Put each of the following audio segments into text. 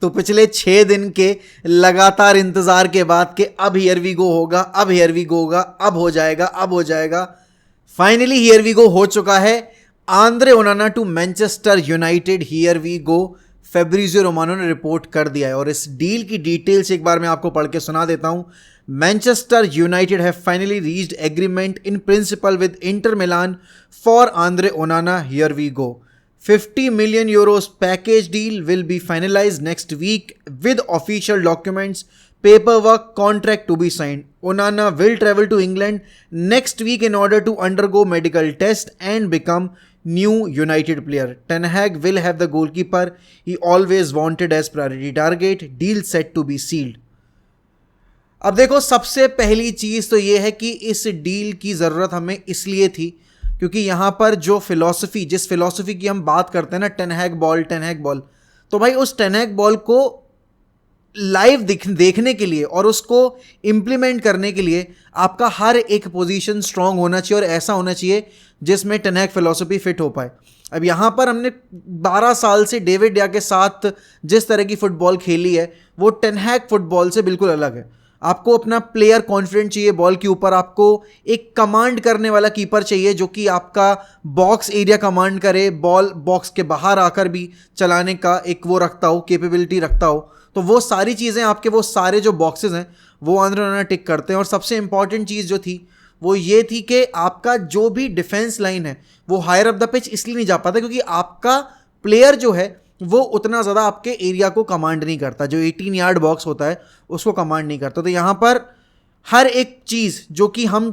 तो पिछले 6 दिन के लगातार इंतजार के बाद कि अब हियर वी गो होगा, अब हियर वी गो होगा, अब हो जाएगा, अब हो जाएगा, फाइनली हियर वी गो हो चुका है। Andre Onana to Manchester United, here we go. Fabrizio Romano ने रिपोर्ट कर दिया है और इस डील की डिटेल्स एक बार मैं आपको पढ़ के सुना देता हूं। Manchester United have finally reached agreement in principle with Inter Milan for Andre Onana, here we go. 50 million euros package deal will be finalized next week with official documents, paperwork, contract to be signed. Onana will travel to England next week in order to undergo medical test and become new United player. Ten Hag will have the goalkeeper he always wanted as priority target. Deal set to be sealed. अब देखो, सबसे पहली चीज तो ये है कि इस डील की जरूरत हमें इसलिए थी क्योंकि यहां पर जो फिलॉसफी, जिस फिलॉसफी की हम बात करते हैं ना, टेन हैग बॉल, तो भाई उस टेन हैग बॉल को लाइव देखने के लिए और उसको इंप्लीमेंट करने के लिए आपका हर एक पोजीशन स्ट्रांग होना चाहिए और ऐसा होना चाहिए जिसमें टेन हैग फिलॉसफी फिट हो पाए। अब यहाँ पर हमने 12 साल से डेविड डिया के साथ जिस तरह की फुटबॉल खेली है वो टेन हैग फुटबॉल से बिल्कुल अलग है। आपको अपना प्लेयर कॉन्फिडेंट चाहिए बॉल के ऊपर, आपको एक कमांड करने वाला कीपर चाहिए जो कि आपका बॉक्स एरिया कमांड करे, बॉल बॉक्स के बाहर आकर भी चलाने का एक वो रखता हो, कैपेबिलिटी रखता हो। तो वो सारी चीज़ें आपके, वो सारे जो बॉक्सेस हैं वो आंद्रे ओनाना टिक करते हैं। और सबसे इंपॉर्टेंट चीज़ जो थी वो ये थी कि आपका जो भी डिफेंस लाइन है वो हायर अप द पिच इसलिए नहीं जा पाता क्योंकि आपका प्लेयर जो है वो उतना ज़्यादा आपके एरिया को कमांड नहीं करता, जो 18 यार्ड बॉक्स होता है उसको कमांड नहीं करता। तो यहाँ पर हर एक चीज़ जो कि हम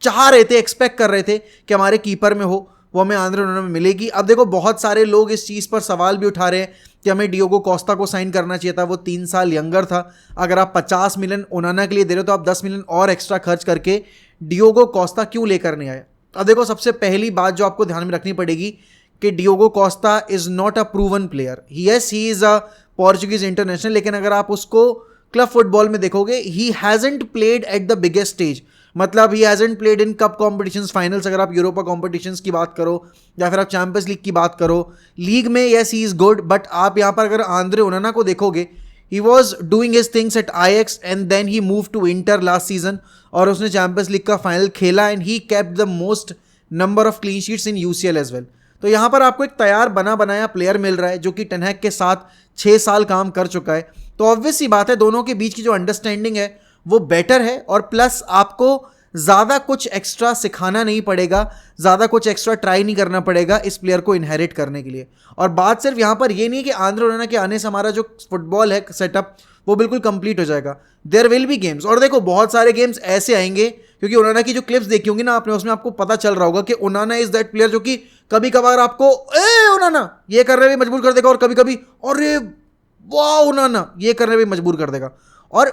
चाह रहे थे, एक्सपेक्ट कर रहे थे कि हमारे कीपर में हो, वो हमें आंद्रे ओनाना में मिलेगी। अब देखो, बहुत सारे लोग इस चीज़ पर सवाल भी उठा रहे हैं कि हमें डियोगो कोस्टा को साइन करना चाहिए था, वो 3 साल यंगर था। अगर आप 50 मिलियन ओनाना के लिए दे रहे हो तो आप 10 मिलियन और एक्स्ट्रा खर्च करके डियोगो कोस्टा क्यों लेकर नहीं आए। अब देखो, सबसे पहली बात जो आपको ध्यान में रखनी पड़ेगी कि Diogo Costa is not a proven player. Yes, he is a Portuguese international, लेकिन अगर आप उसको क्लब फुटबॉल में देखोगे he hasn't played at the biggest stage. मतलब he hasn't played in cup competitions, finals, अगर आप यूरोपा कॉम्पिटिशन्स की बात करो या फिर आप चैंपियंस लीग की बात करो। लीग में yes he is good, but आप यहाँ पर अगर आंद्रे ओनाना को देखोगे, he was doing his things at Ajax and then he move to Inter last season और उसने चैंपियंस लीग का फाइनल खेला and he kept the most number of clean sheets in UCL as well. तो यहाँ पर आपको एक तैयार बना बनाया प्लेयर मिल रहा है जो कि टेन हैग के साथ 6 साल काम कर चुका है। तो ऑब्वियस सी बात है, दोनों के बीच की जो अंडरस्टैंडिंग है वो बेटर है और प्लस आपको ज़्यादा कुछ एक्स्ट्रा सिखाना नहीं पड़ेगा, ज़्यादा कुछ एक्स्ट्रा ट्राई नहीं करना पड़ेगा इस प्लेयर को इनहेरिट करने के लिए। और बात सिर्फ यहाँ पर ये नहीं कि आंद्रे ओनाना के आने से हमारा जो फुटबॉल है सेटअप वो बिल्कुल कंप्लीट हो जाएगा। देयर विल बी गेम्स, और देखो बहुत सारे गेम्स ऐसे आएंगे क्योंकि ओनाना की जो क्लिप्स देखी होंगी ना आपने, उसमें आपको पता चल रहा होगा कि ओनाना इज दैट प्लेयर जो कि कभी कभार आपको ओनाना ये करने भी मजबूर कर देगा और कभी कभी अरे वाह ओनाना ये करने भी मजबूर कर देगा। और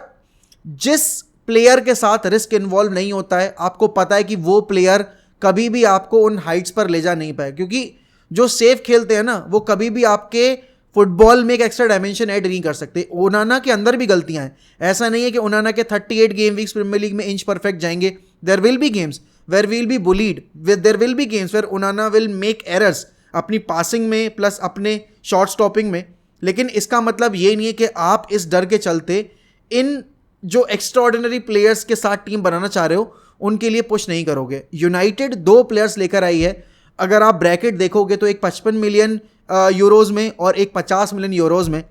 जिस प्लेयर के साथ रिस्क इन्वॉल्व नहीं होता है, आपको पता है कि वो प्लेयर कभी भी आपको उन हाइट्स पर ले जा नहीं पाए, क्योंकि जो सेफ खेलते हैं ना वो कभी भी आपके फुटबॉल में एक एक्स्ट्रा डायमेंशन ऐड नहीं कर सकते। ओनाना के अंदर भी गलतियां हैं, ऐसा नहीं है कि ओनाना के 38 गेम वीक्स प्रीमियर लीग में इंच परफेक्ट जाएंगे। There will be games where will be bullied, there will be games where Onana will make errors अपनी पासिंग में प्लस अपने शॉट स्टॉपिंग में। लेकिन इसका मतलब ये नहीं है कि आप इस डर के चलते इन जो एक्स्ट्राऑर्डिनरी प्लेयर्स के साथ टीम बनाना चाह रहे हो उनके लिए पुश नहीं करोगे। यूनाइटेड 2 प्लेयर्स लेकर आई है, अगर आप ब्रैकेट देखोगे तो एक 55 मिलियन यूरोज़ में और एक 50 मिलियन यूरोज़ में,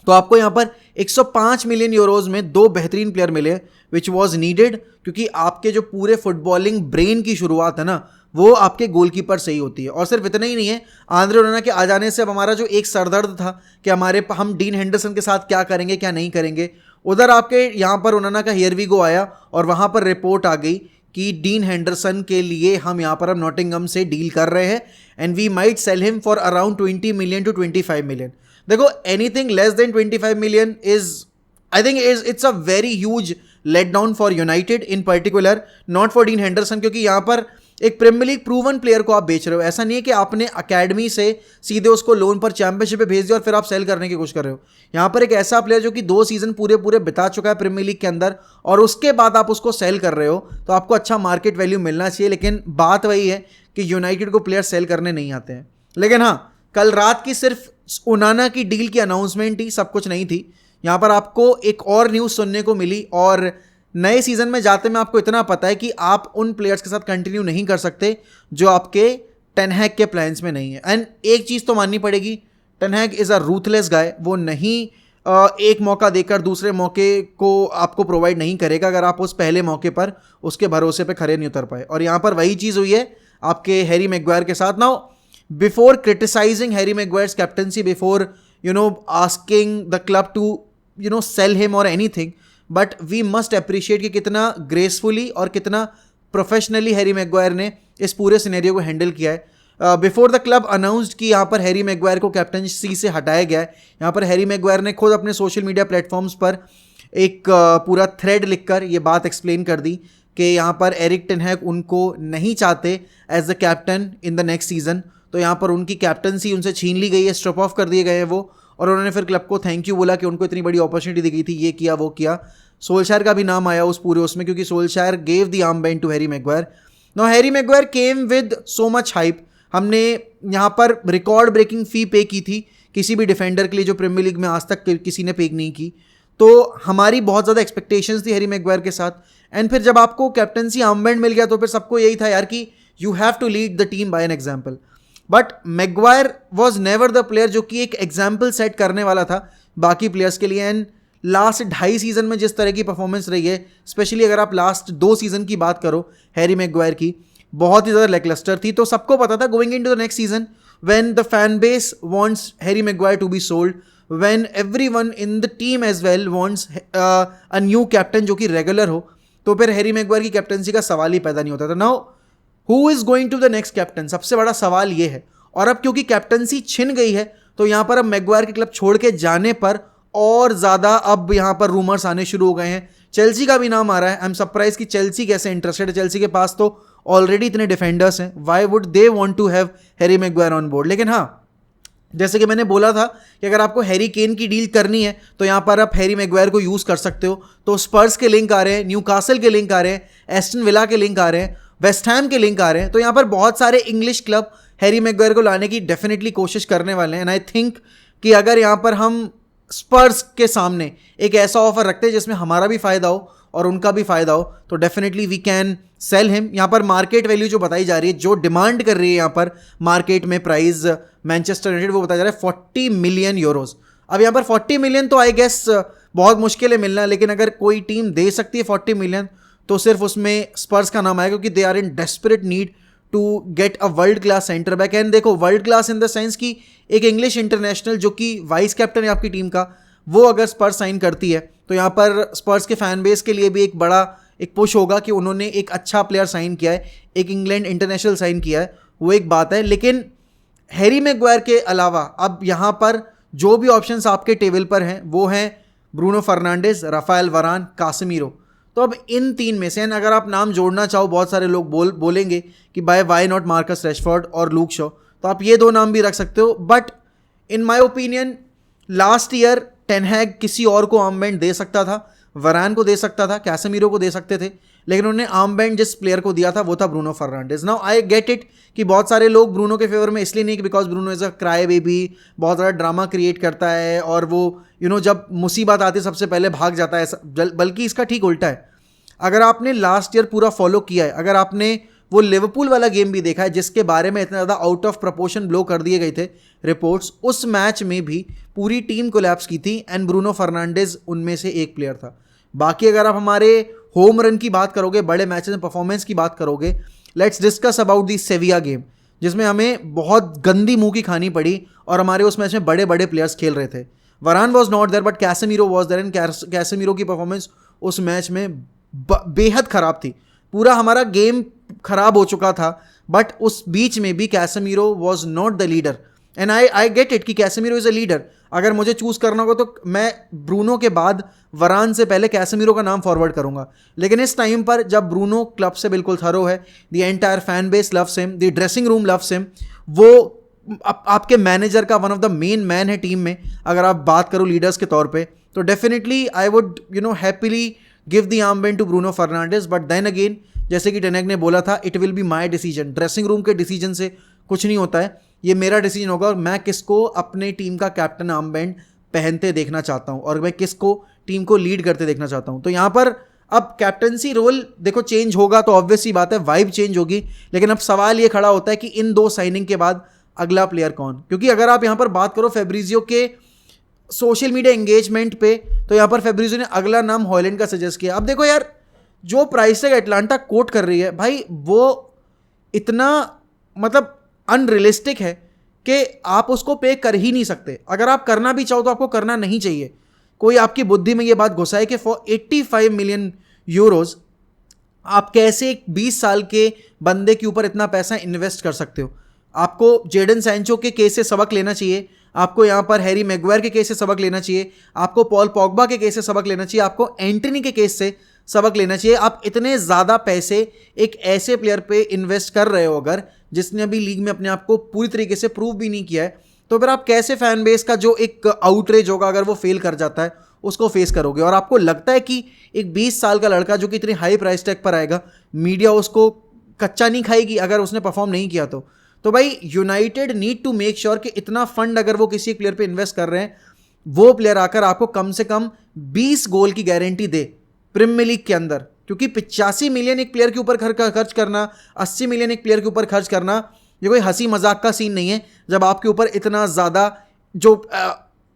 तो आपको यहाँ पर 105 मिलियन यूरोज़ में 2 बेहतरीन प्लेयर मिले विच वॉज नीडेड, क्योंकि आपके जो पूरे फुटबॉलिंग ब्रेन की शुरुआत है ना वो आपके गोलकीपर से ही होती है। और सिर्फ इतना ही नहीं है, आंद्रे ओनाना के आ जाने से अब हमारा जो एक सरदर्द था कि हम डीन हेंडरसन के साथ क्या करेंगे क्या नहीं करेंगे, उधर आपके यहाँ पर ओनाना का हियर वी गो आया और वहाँ पर रिपोर्ट आ गई कि डीन हेंडरसन के लिए हम यहाँ पर अब नॉटिंघम से डील कर रहे हैं and we might sell him for around 20 million to 25 million. देखो, anything less than 25 million is I think it's a very huge let down for United in particular, not for Dean Henderson, क्योंकि यहाँ पर एक premiere league proven player को आप बेच रहे हो। ऐसा नहीं है कि आपने अकेडमी से सीधे उसको लोन पर चैंपियनशिप पे भेज दिया और फिर आप सेल करने की कोशिश कर रहे हो। यहाँ पर एक ऐसा प्लेयर जो कि 2 सीजन पूरे बिता चुका है प्रीमियर लीग के अंदर और उसके बाद आप उसको सेल कर रहे हो, तो आपको अच्छा मार्केट वैल्यू मिलना चाहिए। लेकिन बात वही है कि यूनाइटेड को प्लेयर सेल करने नहीं आते हैं। लेकिन हाँ, कल रात की सिर्फ ओनाना की डील की अनाउंसमेंट ही सब कुछ नहीं थी। यहाँ पर आपको एक और न्यूज़ सुनने को मिली, और नए सीजन में जाते में आपको इतना पता है कि आप उन प्लेयर्स के साथ कंटिन्यू नहीं कर सकते जो आपके टेन हैग के प्लान्स में नहीं है। एंड एक चीज़ तो माननी पड़ेगी, Ten Hag is a ruthless guy. वो नहीं एक मौका देकर दूसरे मौके को आपको प्रोवाइड नहीं करेगा अगर आप उस पहले मौके पर उसके भरोसे पे खड़े नहीं उतर पाए। और यहाँ पर वही चीज़ हुई है आपके हैरी मैग्वायर के साथ। Now before criticising Harry Maguire's captaincy, before asking the club to sell him और anything, but we must appreciate कि कितना ग्रेसफुली और कितना प्रोफेशनली हैरी मैग्वायर ने इस पूरे सिनेरियो को हैंडल किया है। बिफोर द क्लब अनाउंस्ड कि यहाँ पर हैरी मैग्वायर को कैप्टनसी से हटाया गया है, यहाँ पर हैरी मैग्वायर ने खुद अपने सोशल मीडिया प्लेटफॉर्म्स पर एक पूरा थ्रेड लिखकर ये बात एक्सप्लेन कर दी कि यहाँ पर एरिक टेन हैग उनको नहीं चाहते as the captain in the next season. तो यहाँ पर उनकी कैप्टनसी उनसे छीन ली गई है, स्ट्रिप ऑफ कर दिए गए हैं वो। और उन्होंने फिर क्लब को थैंक यू बोला कि उनको इतनी बड़ी अपॉर्चुनिटी दी गई थी, ये किया वो किया। सोल्शायर का भी नाम आया उस पूरे उसमें, क्योंकि Solskjaer gave the armband to Harry Maguire. Now Harry Maguire came with so much hype. हमने यहाँ पर रिकॉर्ड ब्रेकिंग फ़ी पे की थी किसी भी डिफेंडर के लिए जो प्रीमियर लीग में आज तक किसी ने पे नहीं की। तो हमारी बहुत ज़्यादा एक्सपेक्टेशंस थी हैरी मैग्वायर के साथ। एंड फिर जब आपको कैप्टनसी आर्मबैंड मिल गया तो फिर सबको यही था यार कि you have to lead the team by an example. But Maguire was never the player जो कि एक एग्जाम्पल सेट करने वाला था बाकी प्लेयर्स के लिए। एंड लास्ट 2.5 सीज़न में जिस तरह की परफॉर्मेंस रही है, स्पेशली अगर आप लास्ट 2 सीज़न की बात करो हैरी मैग्वायर की, बहुत ही ज़्यादा लैकलस्टर थी। तो सबको पता था going into the next season when the fan base wants Harry Maguire to be sold, when everyone in the team as well wants a new captain जो कि रेगुलर हो, तो फिर हैरी मैग्वायर की कैप्टनसी का सवाल ही पैदा नहीं होता था। Now who is going to the next captain, सबसे बड़ा सवाल ये है। और अब क्योंकि कैप्टनसी छिन गई है तो यहाँ पर अब मैग्वायर के क्लब छोड़ के जाने पर और ज़्यादा अब यहाँ पर रूमर्स आने शुरू हो गए हैं। चेल्सी का भी नाम आ रहा है। आई एम सरप्राइज कि चेल्सी कैसे इंटरेस्टेड है। चेल्सी के पास तो ऑलरेडी इतने डिफेंडर्स हैं, why would they want to have Harry Maguire on board. लेकिन हाँ, जैसे कि मैंने बोला था कि अगर आपको हैरी केन की डील करनी है तो यहाँ पर आप हैरी मैग्वायर को यूज़ कर सकते हो। तो स्पर्स के लिंक आ रहे हैं, न्यूकासल के लिंक आ रहे हैं, एस्टन विला के लिंक आ रहे हैं, वेस्ट हैम के लिंक आ रहे हैं। तो यहाँ पर बहुत सारे इंग्लिश क्लब हैरी मैग्वायर को लाने की डेफिनेटली कोशिश करने वाले हैं। एंड आई थिंक कि अगर यहाँ पर हम स्पर्स के सामने एक ऐसा ऑफर रखते हैं जिसमें हमारा भी फ़ायदा हो और उनका भी फ़ायदा हो, तो definitely we can sell him. यहाँ पर मार्केट वैल्यू जो बताई जा रही है, जो डिमांड कर रही है यहाँ पर मार्केट में प्राइस मैनचेस्टर यूनाइटेड, वो बताया जा रहा है 40 मिलियन यूरोज़। अब यहाँ पर 40 मिलियन तो आई गेस बहुत मुश्किल है मिलना, लेकिन अगर कोई टीम दे सकती है 40 मिलियन तो सिर्फ उसमें स्पर्स का नाम आएगा, क्योंकि they are in desperate need to get a world class centre back. And देखो, world class in the sense कि एक इंग्लिश इंटरनेशनल जो कि वाइस कैप्टन है आपकी टीम का, वो अगर स्पर्स साइन करती है तो यहाँ पर स्पर्स के फैन बेस के लिए भी एक बड़ा एक पुश होगा कि उन्होंने एक अच्छा प्लेयर साइन किया है, एक इंग्लैंड इंटरनेशनल साइन किया है, वो एक बात है। लेकिन हैरी मैग्वायर के अलावा अब यहाँ पर जो भी ऑप्शंस आपके टेबल पर हैं वो हैं ब्रूनो फर्नांडिस, राफेल वरान, कासेमीरो। तो अब इन तीन में से अगर आप नाम जोड़ना चाहो, बहुत सारे लोग बोलेंगे कि वाई नॉट मार्कस रैशफोर्ड और लूक शॉ, तो आप ये 2 नाम भी रख सकते हो। But in my opinion last year Ten Hag किसी और को आर्मबैंड दे सकता था, वरान को दे सकता था, कैसेमीरो को दे सकते थे, लेकिन उन्होंने आर्मबैंड जिस प्लेयर को दिया था वो था Bruno Fernandes. Now I get it कि बहुत सारे लोग ब्रूनो के फेवर में इसलिए नहीं कि because Bruno is a cry baby, बहुत ज़्यादा ड्रामा क्रिएट करता है और वो जब मुसीबत आती है सबसे पहले भाग जाता है, बल्कि इसका ठीक उल्टा है। अगर आपने लास्ट ईयर पूरा फॉलो किया है, अगर आपने वो लिवरपूल वाला गेम भी देखा है जिसके बारे में इतना ज़्यादा आउट ऑफ प्रपोर्शन ब्लो कर दिए गए थे रिपोर्ट्स, उस मैच में भी पूरी टीम कोलैप्स की थी एंड ब्रूनो फर्नांडिस उनमें से एक प्लेयर था। बाकी अगर आप हमारे होम रन की बात करोगे, बड़े मैचेस में परफॉर्मेंस की बात करोगे, let's discuss about the सेविया game जिसमें हमें बहुत गंदी मुंह की खानी पड़ी और हमारे उस मैच में बड़े बड़े प्लेयर्स खेल रहे थे। Varane was not there but Casemiro was there and Casemiro की परफॉर्मेंस उस मैच में बेहद ख़राब थी। पूरा हमारा गेम खराब हो चुका था, बट उस बीच में भी Casemiro was not the leader and I get it कि कैसेमीरो इज़ अ लीडर। अगर मुझे चूज़ करना होगा तो मैं ब्रूनो के बाद वरान से पहले कैसेमीरो का नाम फॉरवर्ड करूंगा। लेकिन इस टाइम पर जब ब्रूनो क्लब से बिल्कुल थरो है, the entire fan base loves him, the dressing room loves him, वो आपके मैनेजर का one of the main man है टीम में अगर आप बात करो लीडर्स के तौर पे, तो definitely I would happily give the armband to Bruno Fernandes. But then again, जैसे कि टेन हैग ने बोला था, it will be my decision. Dressing room के डिसीजन से कुछ नहीं होता है। ये मेरा डिसीजन होगा और मैं किसको अपने टीम का कैप्टन आर्मबैंड पहनते देखना चाहता हूँ और मैं किसको टीम को लीड करते देखना चाहता हूँ। तो यहाँ पर अब कैप्टनसी रोल देखो चेंज होगा तो ऑब्वियस ही बात है, वाइब चेंज होगी, लेकिन अब सवाल ये खड़ा होता है कि इन 2 साइनिंग के बाद अगला प्लेयर कौन। क्योंकि अगर आप यहाँ पर बात करो फेब्रिजियो के सोशल मीडिया एंगेजमेंट पे, तो यहाँ पर फेब्रिजियो ने अगला नाम हॉयलैंड का सजेस्ट किया। अब देखो यार, जो प्राइस टैग एटलांटा कोट कर रही है भाई, वो इतना मतलब अनरियलिस्टिक है कि आप उसको पे कर ही नहीं सकते। अगर आप करना भी चाहो तो आपको करना नहीं चाहिए। कोई आपकी बुद्धि में ये बात घुसाए कि फॉर 85 मिलियन यूरोज आप कैसे एक 20 साल के बंदे के ऊपर इतना पैसा इन्वेस्ट कर सकते हो। आपको जेडन सैंचो के केस से सबक लेना चाहिए, आपको यहाँ पर हैरी मैग्वायर के केस से सबक लेना चाहिए, आपको पॉल पॉगबा के केस से सबक लेना चाहिए, आपको एंटनी के केस से सबक लेना चाहिए। आप इतने ज़्यादा पैसे एक ऐसे प्लेयर पे इन्वेस्ट कर रहे हो अगर जिसने अभी लीग में अपने आप को पूरी तरीके से प्रूव भी नहीं किया है, तो फिर आप कैसे फैन बेस का जो एक आउटरेज होगा अगर वो फेल कर जाता है उसको फेस करोगे। और आपको लगता है कि एक 20 साल का लड़का जो कि इतनी हाई प्राइस टैग पर आएगा, मीडिया उसको कच्चा नहीं खाएगी अगर उसने परफॉर्म नहीं किया तो भाई United need to make sure कि इतना फंड अगर वो किसी प्लेयर पे इन्वेस्ट कर रहे हैं, वो प्लेयर आकर आपको कम से कम 20 गोल की गारंटी दे प्रीमियर लीग के अंदर। क्योंकि 85 मिलियन एक प्लेयर के ऊपर खर्च करना, 80 मिलियन एक प्लेयर के ऊपर खर्च करना, ये कोई हंसी मजाक का सीन नहीं है। जब आपके ऊपर इतना ज़्यादा जो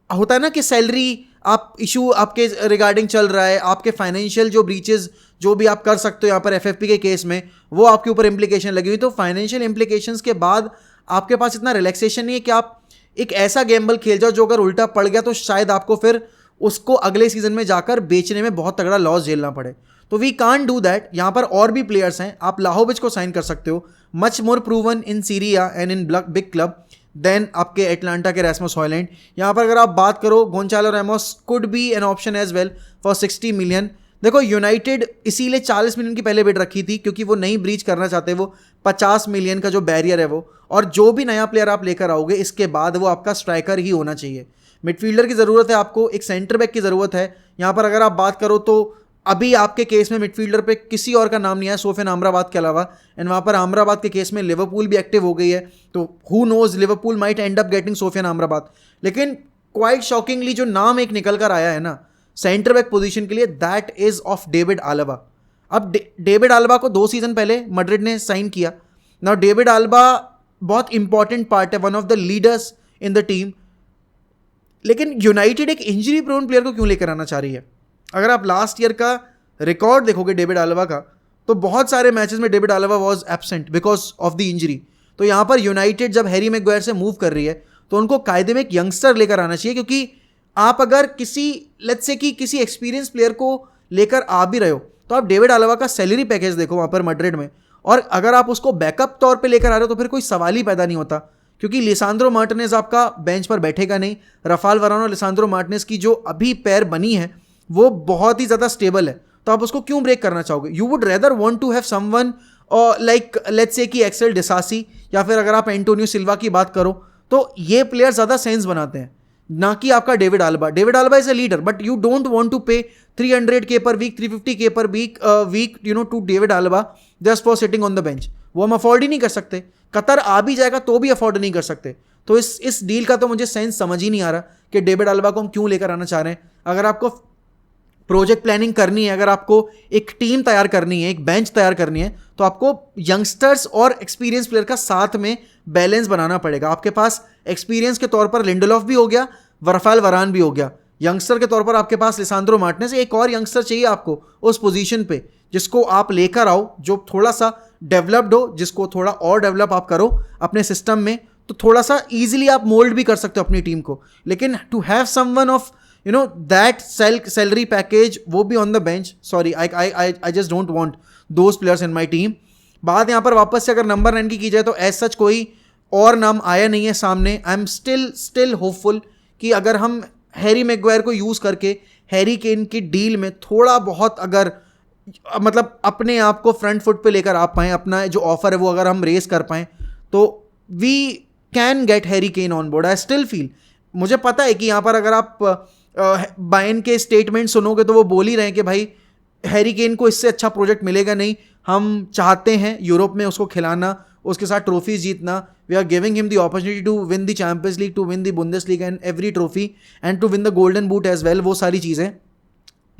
होता है ना कि सैलरी आप इशू आपके रिगार्डिंग चल रहा है, आपके फाइनेंशियल जो ब्रीचेस जो भी आप कर सकते हो यहाँ पर एफएफपी के केस में, वो आपके ऊपर इम्प्लीकेशन लगी हुई। तो फाइनेंशियल इम्प्लीकेशंस के बाद आपके पास इतना रिलैक्सेशन नहीं है कि आप एक ऐसा गैम्बल खेल जाओ जो अगर उल्टा पड़ गया तो शायद आपको फिर उसको अगले सीजन में जाकर बेचने में बहुत तगड़ा लॉस झेलना पड़े। तो वी कांट डू दैट। यहाँ पर और भी प्लेयर्स हैं, आप लाहोविच को साइन कर सकते हो, much more proven in Serie A and in big club than आपके एटलांटा के रैसमस हॉयलैंड। यहाँ पर अगर आप बात करो Goncalo Ramos could be an option as well for 60 million. देखो यूनाइटेड इसीलिए 40 मिलियन की पहले बिड रखी थी क्योंकि वो नहीं ब्रीच करना चाहते, वो 50 मिलियन का जो बैरियर है वो। और जो भी नया प्लेयर आप लेकर आओगे इसके बाद वो आपका स्ट्राइकर ही होना चाहिए। मिडफील्डर की ज़रूरत है आपको, एक सेंटर बैक की ज़रूरत है। यहाँ पर अगर आप बात करो तो अभी आपके केस में मिडफील्डर पे किसी और का नाम नहीं है सोफियान अमराबाद के अलावा, एंड वहाँ पर अमराबाद के केस में लिवरपूल भी एक्टिव हो गई है, तो who knows Liverpool might end up getting Sofyan Amrabat. लेकिन क्वाइट शॉकिंगली जो नाम एक निकल कर आया है ना सेंटर बैक पोजीशन के लिए, that is of David Alba. अब डेविड आल्बा को 2 सीजन पहले मैड्रिड ने साइन किया। नाउ डेविड आल्बा बहुत इंपॉर्टेंट पार्ट है, one of the leaders in the team, लेकिन यूनाइटेड एक इंजरी प्रोन प्लेयर को क्यों लेकर आना चाह रही है? अगर आप लास्ट ईयर का रिकॉर्ड देखोगे डेविड आल्बा का, तो बहुत सारे मैचेस में David Alba was absent because of the injury. तो यहाँ पर यूनाइटेड जब हैरी मैग्वायर से मूव कर रही है तो उनको कायदे में एक यंगस्टर लेकर आना चाहिए, क्योंकि आप अगर किसी लेट्स से कि किसी एक्सपीरियंस प्लेयर को लेकर आ भी रहे हो तो आप डेविड आल्बा का सैलरी पैकेज देखो वहाँ पर मैड्रिड में, और अगर आप उसको बैकअप तौर पे लेकर आ रहे हो तो फिर कोई सवाल ही पैदा नहीं होता, क्योंकि लिसांद्रो मार्टिनेज आपका बेंच पर बैठेगा नहीं। रफाल वरानो और लिसांद्रो मार्टिनेज की जो अभी पैर बनी है वो बहुत ही ज़्यादा स्टेबल है, तो आप उसको क्यों ब्रेक करना चाहोगे? You would rather want to have someone like let's say कि एक्सेल डिसासी, या फिर अगर आप एंटोनियो सिल्वा की बात करो तो ये प्लेयर ज़्यादा सेंस बनाते हैं, ना कि आपका David Alaba. David Alaba is a leader but you don't want to pay 300K per week 350K per week to David Alaba just for sitting on the bench. वो हम अफोर्ड ही नहीं कर सकते, कतर आ भी जाएगा तो भी अफोर्ड नहीं कर सकते। तो इस डील का तो मुझे सेंस समझ ही नहीं आ रहा कि डेविड आल्बा को हम क्यों लेकर आना चाह रहे हैं। अगर आपको प्रोजेक्ट प्लानिंग करनी है, अगर आपको एक टीम तैयार करनी है, एक बेंच तैयार करनी है, तो आपको यंगस्टर्स और एक्सपीरियंस प्लेयर का साथ में बैलेंस बनाना पड़ेगा। आपके पास एक्सपीरियंस के तौर पर लिंडलॉफ भी हो गया, रफाल वरान भी हो गया, यंगस्टर के तौर पर आपके पास लिसांद्रो मार्टिनेज, एक और यंगस्टर चाहिए आपको उस पोजीशन पे जिसको आप लेकर आओ, जो थोड़ा सा डेवलप्ड हो, जिसको थोड़ा और डेवलप आप करो अपने सिस्टम में, तो थोड़ा सा ईजिली आप मोल्ड भी कर सकते हो अपनी टीम को। लेकिन to have someone of that salary package, वो भी on the bench, sorry I just don't want those players in my team. बात यहाँ पर वापस से अगर नंबर 9 की जाए तो एज सच कोई और नाम आया नहीं है सामने। आई एम स्टिल होपफुल कि अगर हम हैरी मैग्वायर को यूज़ करके हैरी केन की डील में थोड़ा बहुत अगर मतलब अपने आप को फ्रंट फुट पे लेकर आ पाएँ, अपना जो ऑफर है वो अगर हम रेस कर पाएँ, तो we can get Harry Kane on board. I still feel, मुझे पता है कि यहाँ पर अगर आप बायन के स्टेटमेंट सुनोगे तो वो बोल ही रहे हैं कि भाई हैरी केन को इससे अच्छा प्रोजेक्ट मिलेगा नहीं, हम चाहते हैं यूरोप में उसको खिलाना, उसके साथ ट्रॉफीज जीतना, we are giving him the opportunity to win the Champions League, to win the Bundesliga and every trophy and to win the golden boot as well, वो सारी चीज़ें.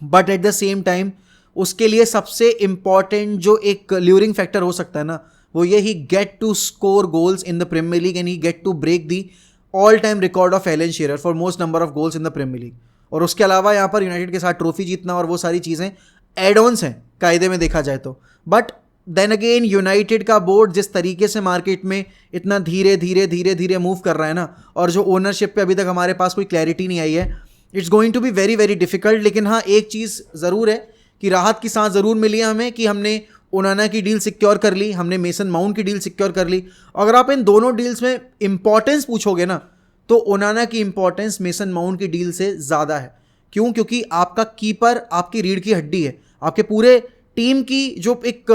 But at the same time उसके लिए सबसे important जो एक luring factor हो सकता है ना, वो ये he get to score goals in the Premier League and he get to break the all time record of Alan Shearer for most number of goals in the Premier League. और उसके अलावा यहाँ पर यूनाइटेड के साथ trophy जीतना और वो सारी चीज़ें एड ऑन्स हैं कायदे में देखा जाए तो. बट देन अगेन यूनाइटेड का बोर्ड जिस तरीके से मार्केट में इतना धीरे धीरे मूव कर रहा है ना, और जो ओनरशिप पे अभी तक हमारे पास कोई क्लैरिटी नहीं आई है, it's going to be very very difficult. लेकिन हाँ, एक चीज़ ज़रूर है कि राहत की सांस ज़रूर मिली है हमें कि हमने ओनाना की डील सिक्योर कर ली, हमने मेसन माउंट की डील सिक्योर कर ली. अगर आप इन दोनों डील्स में इंपॉर्टेंस पूछोगे ना, तो ओनाना की इंपॉर्टेंस मेसन माउंट की डील से ज़्यादा है. क्यों? क्योंकि आपका कीपर आपकी रीढ़ की हड्डी है. आपके पूरे टीम की जो एक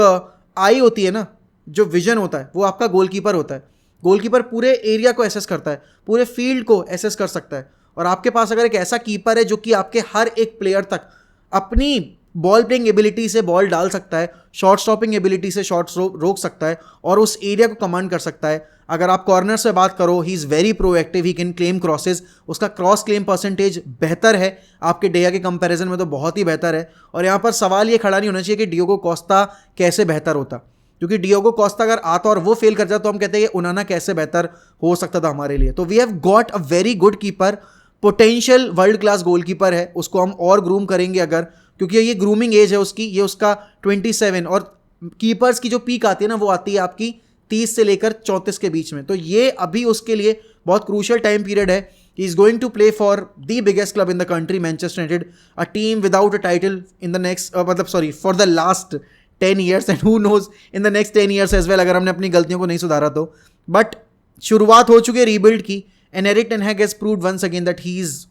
आई होती है ना, जो विजन होता है, वो आपका गोलकीपर होता है. गोलकीपर पूरे एरिया को एसेस करता है, पूरे फील्ड को एसेस कर सकता है. और आपके पास अगर एक ऐसा कीपर है जो कि आपके हर एक प्लेयर तक अपनी बॉल प्लेइंग एबिलिटी से बॉल डाल सकता है, शॉट स्टॉपिंग एबिलिटी से शॉट्स रोक सकता है और उस एरिया को कमांड कर सकता है. अगर आप कॉर्नर से बात करो, he is very proactive, he can claim crosses. उसका क्रॉस क्लेम परसेंटेज बेहतर है आपके डेया के कंपैरिजन में, तो बहुत ही बेहतर है. और यहाँ पर सवाल ये खड़ा नहीं होना चाहिए कि डियोगो कोस्टा कैसे बेहतर होता, क्योंकि डियोगो कोस्टा अगर आता और वो फेल कर जाता तो हम कहते हैं कि ओनाना कैसे बेहतर हो सकता था हमारे लिए. तो we have got a very good keeper, potential world class goalkeeper है. उसको हम और ग्रूम करेंगे अगर, क्योंकि ये ग्रूमिंग एज है उसकी, ये उसका 27, और कीपर्स की जो पीक आती है ना, वो आती है आपकी 30 से लेकर 34 के बीच में. तो ये अभी उसके लिए बहुत क्रूशियल टाइम पीरियड है. He is going to play for the biggest club in the country, Manchester United, a team without a title in the next, मतलब sorry, for the last 10 years and who knows in the next 10 years as well, अगर हमने अपनी गलतियों को नहीं सुधारा तो. But शुरुआत हो चुकी है रीबिल्ड की, and Erik ten Hag has proved once again that he is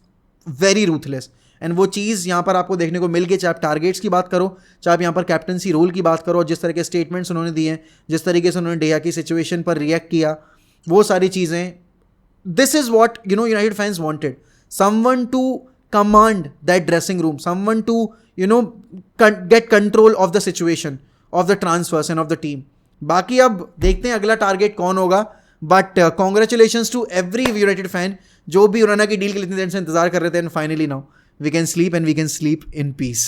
very ruthless. एंड वो चीज़ यहाँ पर आपको देखने को मिल गई, चाहे आप टारगेट्स की बात करो, चाहे आप यहाँ पर कैप्टनसी रोल की बात करो, जिस तरह के स्टेटमेंट्स उन्होंने दिए हैं, जिस तरीके से उन्होंने डेया की सिचुएशन पर रिएक्ट किया, वो सारी चीज़ें. This is what United fans wanted, someone to command that dressing room, someone to get control of the situation of the transfers and of the team. बाकी अब देखते हैं अगला टारगेट कौन होगा. But congratulations to every United fan जो भी ओनाना की डील के लिए इतनी देर से इंतजार कर रहे थे. And finally now we can sleep and we can sleep in peace.